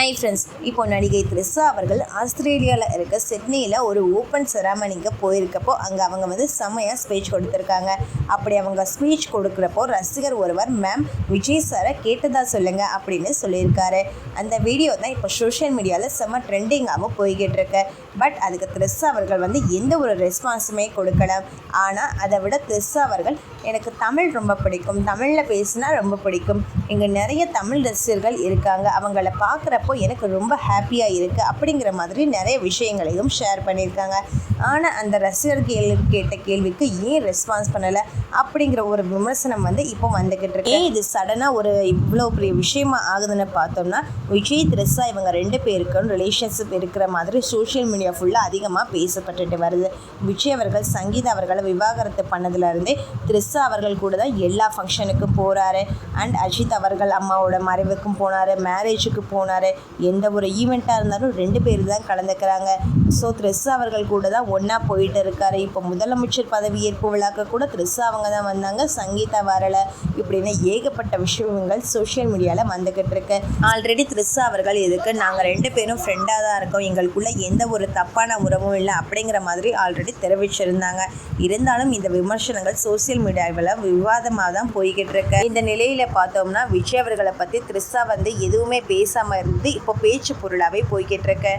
Hi friends, இப்போ நடிகை த்ரிஷா அவர்கள் ஆஸ்திரேலியாவில் இருக்க சிட்னியில் ஒரு ஓப்பன் செராமனிக்கு போயிருக்கப்போ அங்கே அவங்க செம்மையாக ஸ்பீச் கொடுத்துருக்காங்க. அப்படி அவங்க ஸ்பீச் கொடுக்குறப்போ ரசிகர் ஒருவர் மேம் விஜய் சாரை கேட்டதா சொல்லுங்க அப்படின்னு சொல்லியிருக்காரு. அந்த வீடியோ தான் இப்போ சோஷியல் மீடியாவில் செம்ம ட்ரெண்டிங்காகவும் போய்கிட்டு இருக்கு. பட் அதுக்கு த்ரிஷா அவர்கள் எந்த ஒரு ரெஸ்பான்ஸுமே கொடுக்கல. ஆனால் அதை விட த்ரிஷா அவர்கள் எனக்கு தமிழ் ரொம்ப பிடிக்கும், தமிழில் பேசினா ரொம்ப பிடிக்கும், இங்கே நிறைய தமிழ் ரசிகர்கள் இருக்காங்க, அவங்கள பார்க்குறப்போ எனக்கு ரொம்ப ஹாப்பியாக இருக்குது அப்படிங்கிற மாதிரி நிறைய விஷயங்களையும் ஷேர் பண்ணியிருக்காங்க. ஆனால் அந்த ரசிகர்கள் கேட்ட கேள்விக்கு ஏன் ரெஸ்பான்ஸ் பண்ணலை அப்படிங்கிற ஒரு விமர்சனம் இப்போ வந்துக்கிட்டு இருக்கு. இது சடனாக ஒரு இவ்வளோ பெரிய விஷயமா ஆகுதுன்னு பார்த்தோம்னா, விஜய் த்ரிஷா இவங்க 2 பேருக்கும் ரிலேஷன்ஷிப் இருக்கிற மாதிரி சோஷியல் மீடியா ஃபுல்லாக அதிகமாக பேசப்பட்டுட்டு வருது. விஜய் அவர்கள் சங்கீதா அவர்களை விவாகரத்து பண்ணதுலேருந்தே த்ரிஷா அவர்கள் கூட தான் எல்லா ஃபங்க்ஷனுக்கும் போகிறாரு. அண்ட் அஜித் அவர்கள் அம்மாவோட மறைவுக்கும் போனார், மேரேஜுக்கு போனார். எந்த ஒரு ஈவெண்ட்டாக இருந்தாலும் 2 பேர் தான் கலந்துக்கிறாங்க. ஸோ த்ரிஷா அவர்கள் கூட தான் ஒன்றா போயிட்டு இருக்காரு. இப்போ முதலமைச்சர் பதவியேற்பு விழாக்க கூட த்ரிஷா அவங்க தான் வந்தாங்க, சங்கீதா வரலை. இப்படின்னு ஏகப்பட்ட விஷயங்கள் சோஷியல் மீடியாவில் வந்துக்கிட்டு இருக்கு. ஆல்ரெடி த்ரிஷா அவர்கள் இதுக்கு நாங்கள் 2 பேரும் ஃப்ரெண்டாக தான் இருக்கோம், எங்களுக்குள்ளே எந்த ஒரு தப்பான உறவும் இல்லை அப்படிங்கிற மாதிரி ஆல்ரெடி தெரிவிச்சிருந்தாங்க. இருந்தாலும் இந்த விமர்சனங்கள் சோஷியல் மீடியாவில் விவாதமாக தான் போய்கிட்டு இருக்கு. இந்த நிலையில் பார்த்தோம்னா விஜய் அவர்களை பற்றி த்ரிஷா எதுவுமே பேசாமல் இருந்து இப்போ பேச்சு பொருளாகவே போய்கிட்டு இருக்கு.